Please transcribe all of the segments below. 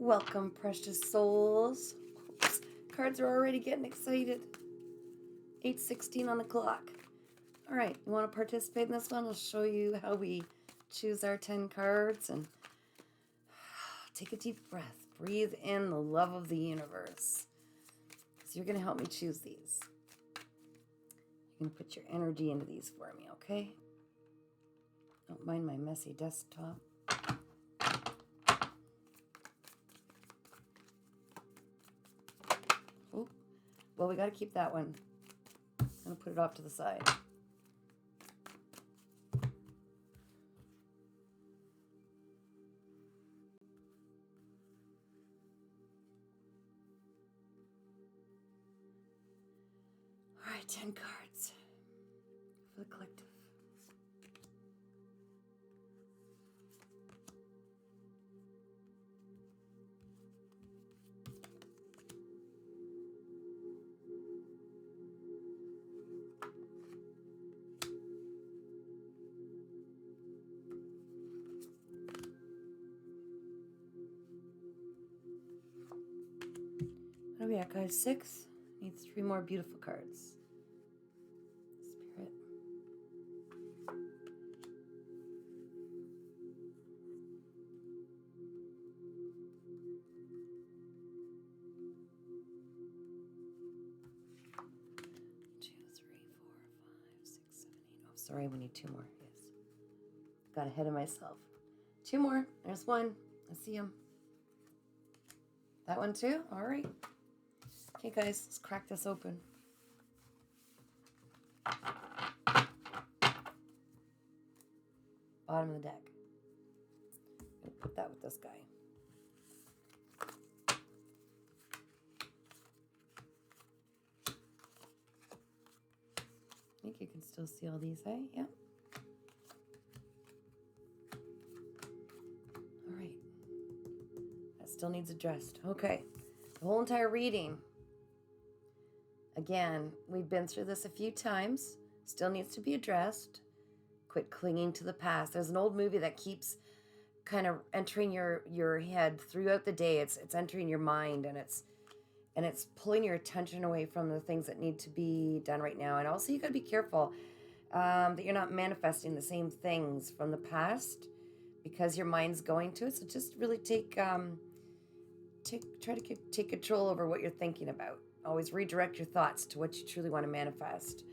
Welcome, precious souls. Oops, cards are already getting excited. 8:16 on the clock. All right, you want to participate in this one? I'll show you how we choose our 10 cards and take a deep breath. Breathe in the love of the universe. So you're going to help me choose these. You're going to put your energy into these for me, okay? Don't mind my messy desktop. Oh, well, we got to keep that one. I'm going to put it off to the side. All right, 10 cards for the collective. What are we at, guys? 6? Needs 3 more beautiful cards. Spirit. Two, three, 4, 5, 6, 7, 8. Oh, sorry, we need 2 more. Yes. Got ahead of myself. 2 more. There's one. I see him. That one too? All right. Okay, guys, let's crack this open. Bottom of the deck. I'm gonna put that with this guy. I think you can still see all these, eh? Yep. All right. That still needs addressed. Okay. The whole entire reading. Again, we've been through this a few times. Still needs to be addressed. Quit clinging to the past. There's an old movie that keeps kind of entering your head throughout the day. It's entering your mind, and it's pulling your attention away from the things that need to be done right now. And also, you got to be careful that you're not manifesting the same things from the past because your mind's going to it. So just really try to take control over what you're thinking about. Always redirect your thoughts to what you truly want to manifest.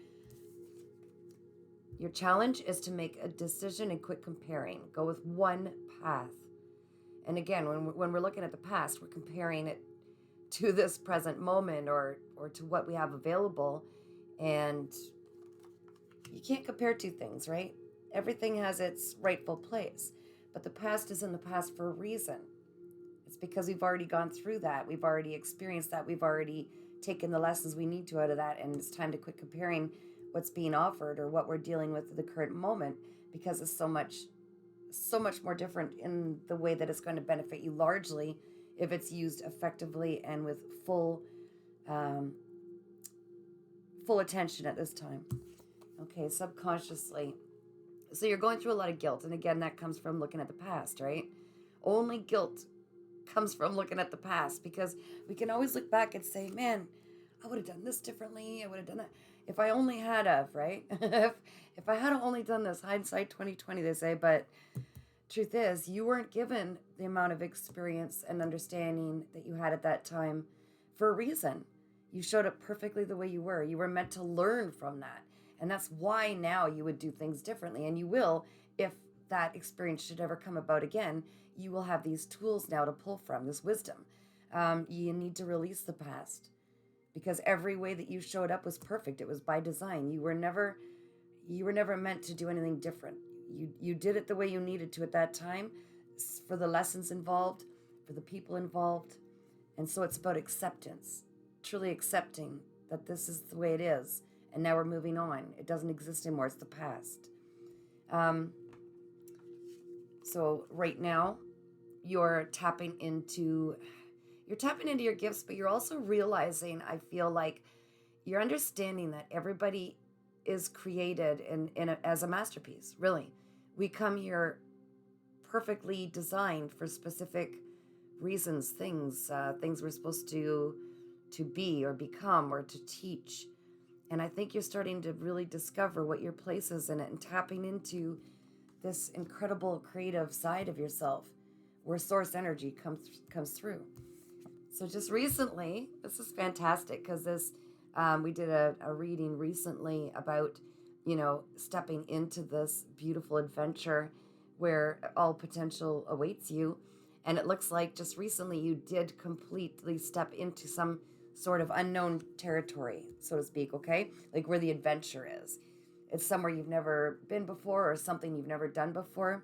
Your challenge is to make a decision and quit comparing. Go with one path. And again, when we're looking at the past, we're comparing it to this present moment or to what we have available. And you can't compare two things, right? Everything has its rightful place. But the past is in the past for a reason. It's because we've already gone through that. We've already experienced that. We've already taken the lessons we need to out of that. And it's time to quit comparing what's being offered or what we're dealing with at the current moment, because it's so much more different in the way that it's going to benefit you largely if it's used effectively and with full attention at this time. Okay, subconsciously. So you're going through a lot of guilt. And again, that comes from looking at the past, right? Only guilt comes from looking at the past, because we can always look back and say, man, I would have done this differently. I would have done that. If I only had of, right? if I had only done this, hindsight 2020, they say. But truth is, you weren't given the amount of experience and understanding that you had at that time for a reason. You showed up perfectly the way you were. You were meant to learn from that. And that's why now you would do things differently. And you will, if that experience should ever come about again, you will have these tools now to pull from, this wisdom. You need to release the past, because every way that you showed up was perfect. It was by design. You were never meant to do anything different. You did it the way you needed to at that time, for the lessons involved, for the people involved. And so it's about acceptance, truly accepting that this is the way it is. And now we're moving on. It doesn't exist anymore. It's the past. So right now, you're tapping into your gifts, but you're also realizing, I feel like you're understanding that everybody is created as a masterpiece. Really, we come here perfectly designed for reasons, things we're supposed to be or become or to teach. And I think you're starting to really discover what your place is in it and tapping into this incredible creative side of yourself where source energy comes through. So just recently, this is fantastic because we did a reading recently about, stepping into this beautiful adventure where all potential awaits you. And it looks like just recently you did completely step into some sort of unknown territory, so to speak, okay? Like where the adventure is. It's somewhere you've never been before or something you've never done before.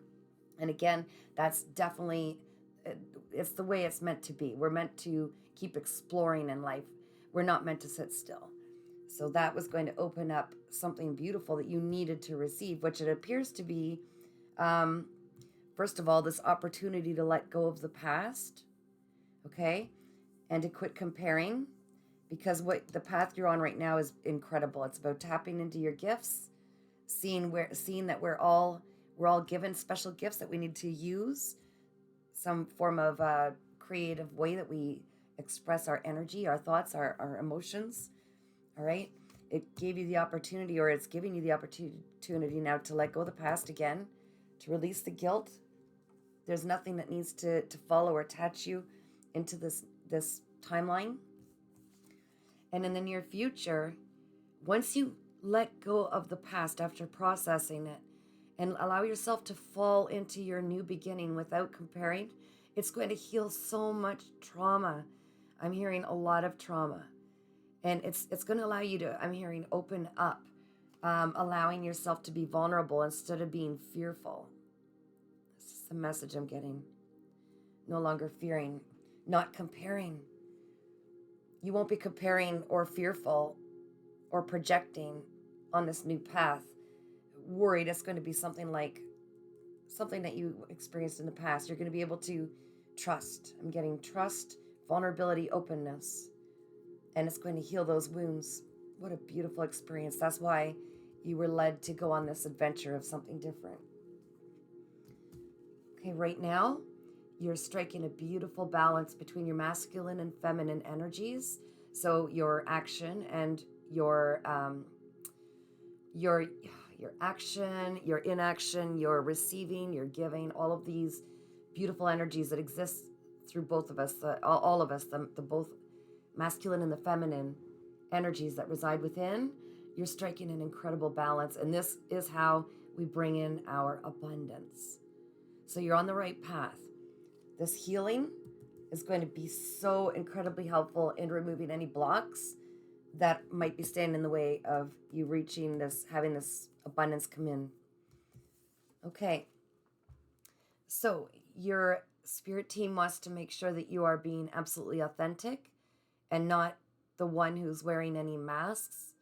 And again, that's definitely, it's the way it's meant to be. We're meant to keep exploring in life. We're not meant to sit still. So that was going to open up something beautiful that you needed to receive, which it appears to be, first of all, this opportunity to let go of the past, okay? And to quit comparing, because what the path you're on right now is incredible. It's about tapping into your gifts, seeing that we're all given special gifts that we need to use, some form of creative way that we express our energy, our thoughts, our emotions. All right. It gave you the opportunity, or it's giving you the opportunity now to let go of the past again, to release the guilt. There's nothing that needs to follow or attach you into this timeline. And in the near future, once you let go of the past after processing it and allow yourself to fall into your new beginning without comparing, it's going to heal so much trauma. I'm hearing a lot of trauma. And it's going to allow you to, I'm hearing, open up, allowing yourself to be vulnerable instead of being fearful. This is the message I'm getting. No longer fearing, not comparing. You won't be comparing or fearful or projecting on this new path, worried it's going to be something that you experienced in the past. You're going to be able to trust. I'm getting trust, vulnerability, openness. And it's going to heal those wounds. What a beautiful experience. That's why you were led to go on this adventure of something different. Okay, right now, you're striking a beautiful balance between your masculine and feminine energies. So your action and your action, your inaction, your receiving, your giving, all of these beautiful energies that exist through both of us, all of us, the both masculine and the feminine energies that reside within, you're striking an incredible balance. And this is how we bring in our abundance. So you're on the right path. This healing is going to be so incredibly helpful in removing any blocks that might be standing in the way of you reaching this, having this abundance come in. Okay. So your spirit team wants to make sure that you are being absolutely authentic and not the one who's wearing any masks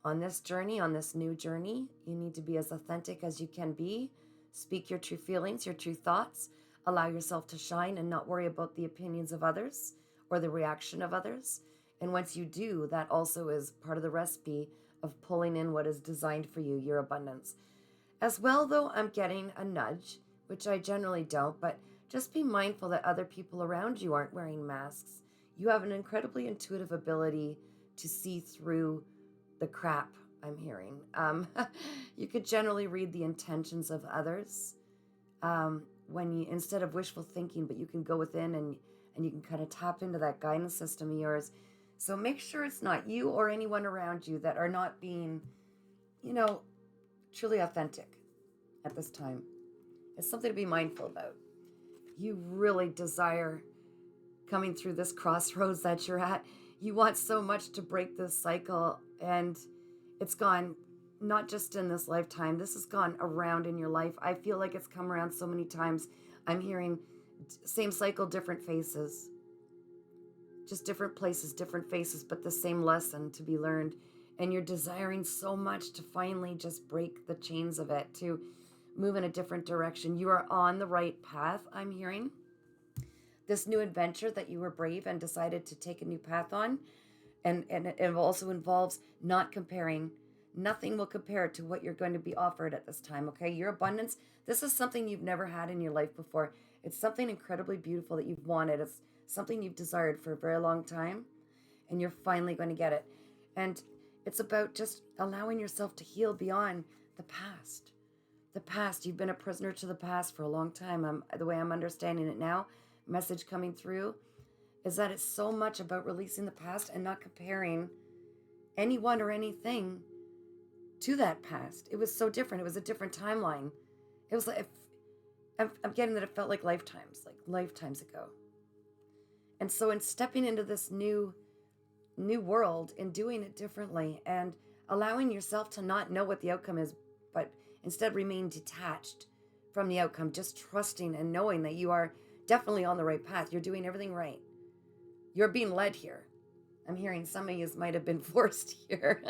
on this journey, on this new journey. You need to be as authentic as you can be. Speak your true feelings, your true thoughts. Allow yourself to shine and not worry about the opinions of others or the reaction of others. And once you do, that also is part of the recipe of pulling in what is designed for you, your abundance. As well, though, I'm getting a nudge, which I generally don't, but just be mindful that other people around you aren't wearing masks. You have an incredibly intuitive ability to see through the crap, I'm hearing. You could generally read the intentions of others when you, instead of wishful thinking, but you can go within and you can kind of tap into that guidance system of yours. So make sure it's not you or anyone around you that are not being, truly authentic at this time. It's something to be mindful about. You really desire coming through this crossroads that you're at. You want so much to break this cycle, and it's gone not just in this lifetime. This has gone around in your life. I feel like it's come around so many times. I'm hearing same cycle, different faces. Just different places, different faces, but the same lesson to be learned. And you're desiring so much to finally just break the chains of it, to move in a different direction. You are on the right path, I'm hearing. This new adventure that you were brave and decided to take a new path on, and it also involves not comparing. Nothing will compare to what you're going to be offered at this time, okay? Your abundance, this is something you've never had in your life before. It's something incredibly beautiful that you've wanted. It's something you've desired for a very long time, and you're finally going to get it. And it's about just allowing yourself to heal beyond the past. The past, you've been a prisoner to the past for a long time. The way I'm understanding it now, message coming through, is that it's so much about releasing the past and not comparing anyone or anything to that past. It was so different. It was a different timeline. It was like, I'm getting that it felt like lifetimes ago. And so in stepping into this new world and doing it differently and allowing yourself to not know what the outcome is, but instead remain detached from the outcome, just trusting and knowing that you are definitely on the right path. You're doing everything right. You're being led here. I'm hearing some of you might have been forced here.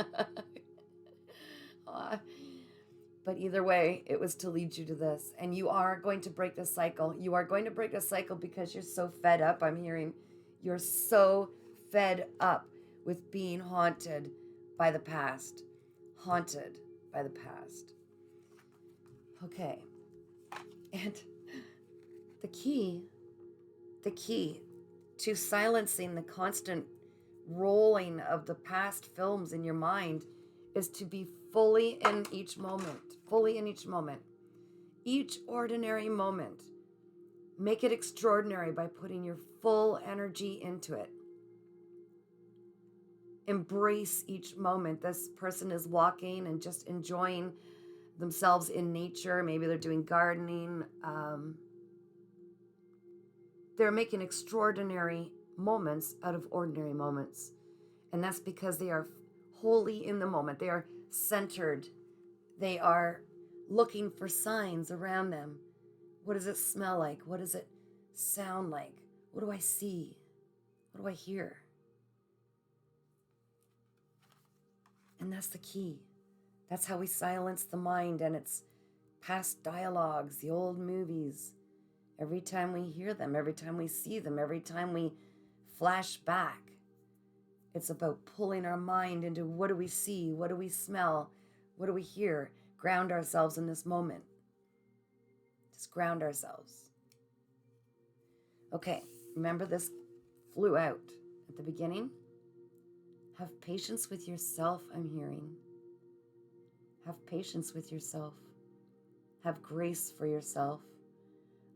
But either way, it was to lead you to this. And you are going to break this cycle. You are going to break this cycle because you're so fed up. I'm hearing you're so fed up with being haunted by the past. Haunted by the past. Okay. And the key to silencing the constant rolling of the past films in your mind is to be fully in each moment. Each ordinary moment. Make it extraordinary by putting your full energy into it. Embrace each moment. This person is walking and just enjoying themselves in nature. Maybe they're doing gardening. They're making extraordinary moments out of ordinary moments. And that's because they are wholly in the moment. They are centered. They are looking for signs around them. What does it smell like? What does it sound like? What do I see? What do I hear? And that's the key. That's how we silence the mind and its past dialogues, the old movies. Every time we hear them, every time we see them, every time we flash back, it's about pulling our mind into what do we see, what do we smell, what do we hear, ground ourselves in this moment. Just ground ourselves. Okay, remember this flew out at the beginning? Have patience with yourself, I'm hearing. Have patience with yourself. Have grace for yourself.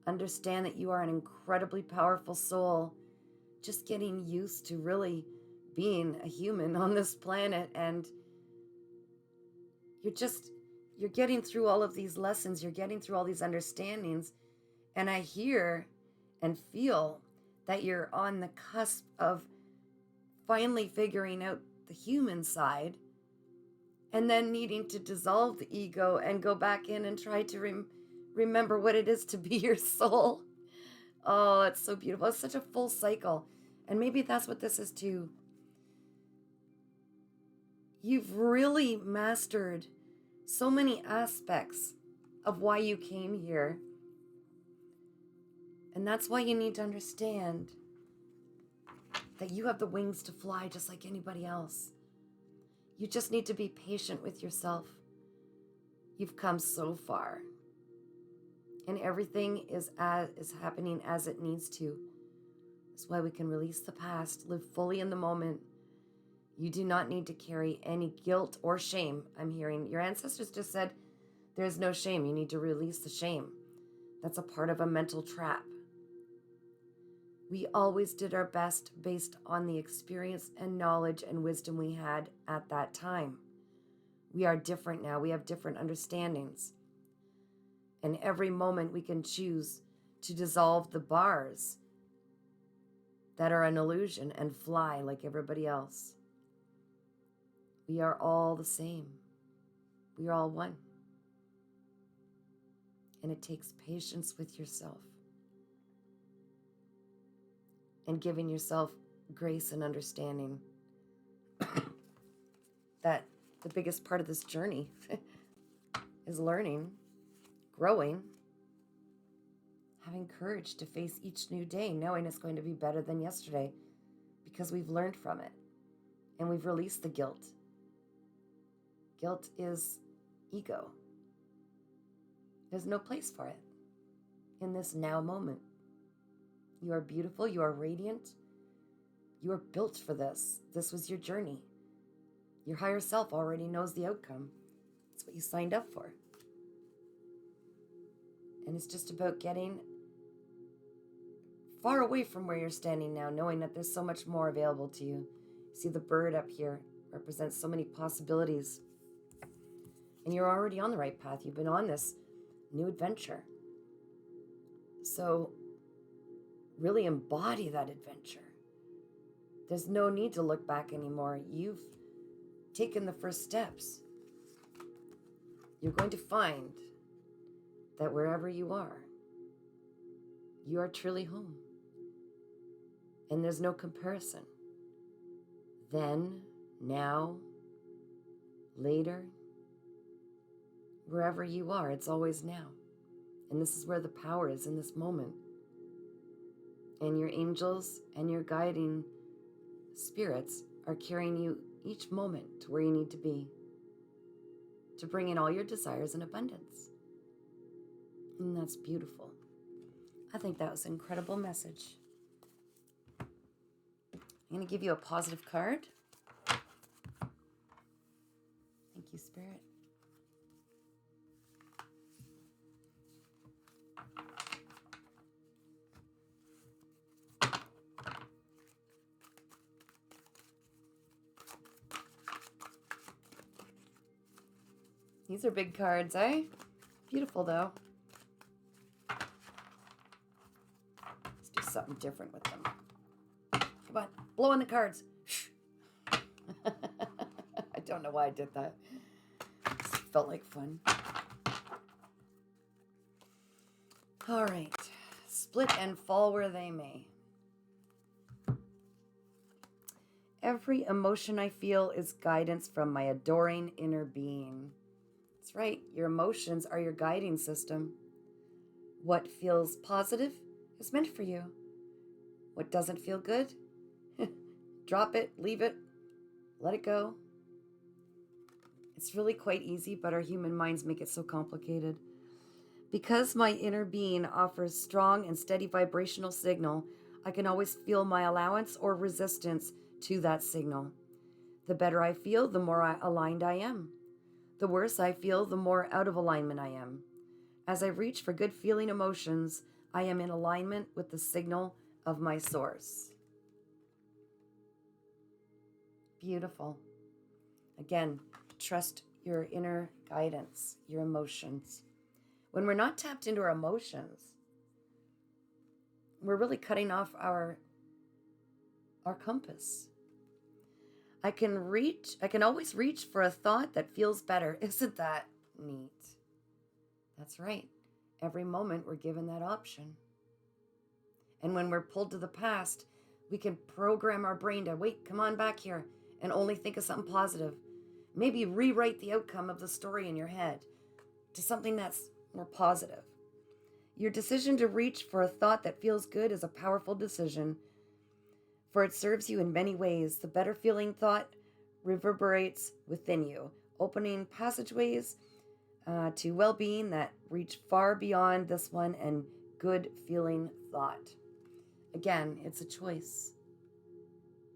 Understand that you are an incredibly powerful soul, just getting used to really being a human on this planet. And you're getting through all of these lessons. You're getting through all these understandings. And I hear and feel that you're on the cusp of finally figuring out the human side and then needing to dissolve the ego and go back in and try to remember what it is to be your soul. Oh, it's so beautiful. It's such a full cycle. And maybe that's what this is too. You've really mastered so many aspects of why you came here. And that's why you need to understand that you have the wings to fly just like anybody else. You just need to be patient with yourself. You've come so far. And everything is happening as it needs to. That's why we can release the past, live fully in the moment. You do not need to carry any guilt or shame. I'm hearing your ancestors just said there's no shame. You need to release the shame. That's a part of a mental trap. We always did our best based on the experience and knowledge and wisdom we had at that time. We are different now. We have different understandings. And every moment we can choose to dissolve the bars that are an illusion and fly like everybody else. We are all the same. We are all one. And it takes patience with yourself and giving yourself grace and understanding that the biggest part of this journey is learning, growing, having courage to face each new day, knowing it's going to be better than yesterday because we've learned from it and we've released the guilt. Guilt is ego. There's no place for it in this now moment. You are beautiful. You are radiant. You are built for this. This was your journey. Your higher self already knows the outcome. It's what you signed up for. And it's just about getting far away from where you're standing now, knowing that there's so much more available to you. See the bird up here represents so many possibilities. And you're already on the right path. You've been on this new adventure. So really embody that adventure. There's no need to look back anymore. You've taken the first steps. You're going to find that wherever you are truly home. And there's no comparison. Then, now, later, wherever you are, it's always now. And this is where the power is, in this moment. And your angels and your guiding spirits are carrying you each moment to where you need to be, to bring in all your desires in abundance. And that's beautiful. I think that was an incredible message. I'm going to give you a positive card. Thank you, Spirit. These are big cards, eh? Beautiful, though. Let's do something different with them. Come on, blow in the cards. I don't know why I did that. It felt like fun. All right. Split and fall where they may. Every emotion I feel is guidance from my adoring inner being. That's right. Your emotions are your guiding system. What feels positive is meant for you. What doesn't feel good, drop it, leave it, let it go. It's really quite easy, but our human minds make it so complicated. Because my inner being offers strong and steady vibrational signal, I can always feel my allowance or resistance to that signal. The better I feel, the more aligned I am. The worse I feel, the more out of alignment I am. As I reach for good feeling emotions, I am in alignment with the signal of my source. Beautiful. Again, trust your inner guidance, your emotions. When we're not tapped into our emotions, we're really cutting off our compass. I can always reach for a thought that feels better. Isn't that neat? That's right. Every moment we're given that option. And when we're pulled to the past, we can program our brain to, wait, come on back here, and only think of something positive. Maybe rewrite the outcome of the story in your head to something that's more positive. Your decision to reach for a thought that feels good is a powerful decision, for it serves you in many ways. The better feeling thought reverberates within you, opening passageways to well-being that reach far beyond this one and good feeling thought. Again, it's a choice.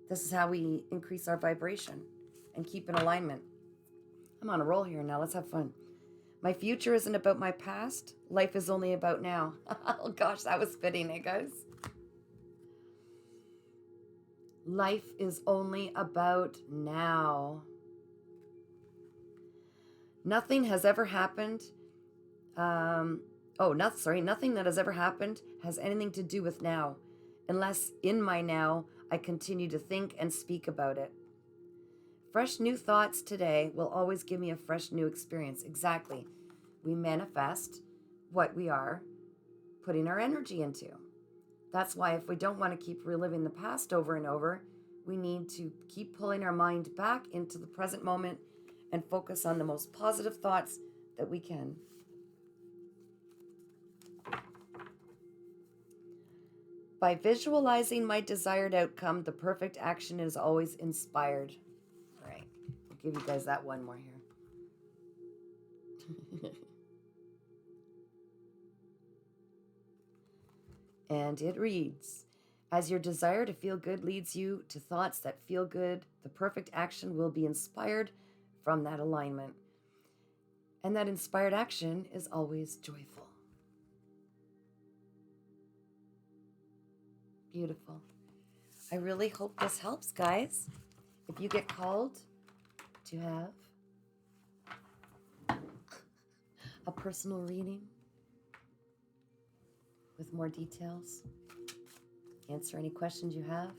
This is how we increase our vibration and keep in alignment. I'm on a roll here now. Let's have fun. My future isn't about my past. Life is only about now. Oh gosh, that was fitting, eh, guys? Life is only about now. Nothing has ever happened. Nothing that has ever happened has anything to do with now, unless in my now I continue to think and speak about it. Fresh new thoughts today will always give me a fresh new experience. Exactly. We manifest what we are putting our energy into. That's why if we don't want to keep reliving the past over and over, we need to keep pulling our mind back into the present moment and focus on the most positive thoughts that we can. By visualizing my desired outcome, the perfect action is always inspired. All right, I'll give you guys that one more here. And it reads, as your desire to feel good leads you to thoughts that feel good, the perfect action will be inspired from that alignment. And that inspired action is always joyful. Beautiful. I really hope this helps, guys. If you get called to have a personal reading with more details, answer any questions you have,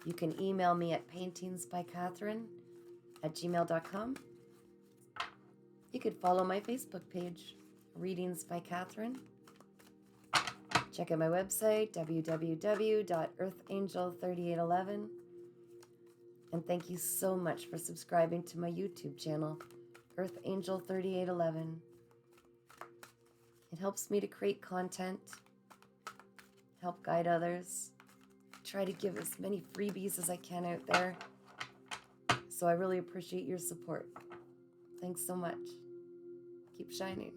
you can email me at paintingsbycatherine@gmail.com. You could follow my Facebook page, Readings by Catherine. Check out my website, www.earthangel3811. And thank you so much for subscribing to my YouTube channel, Earthangel3811. It helps me to create content, help guide others, try to give as many freebies as I can out there. So I really appreciate your support. Thanks so much. Keep shining.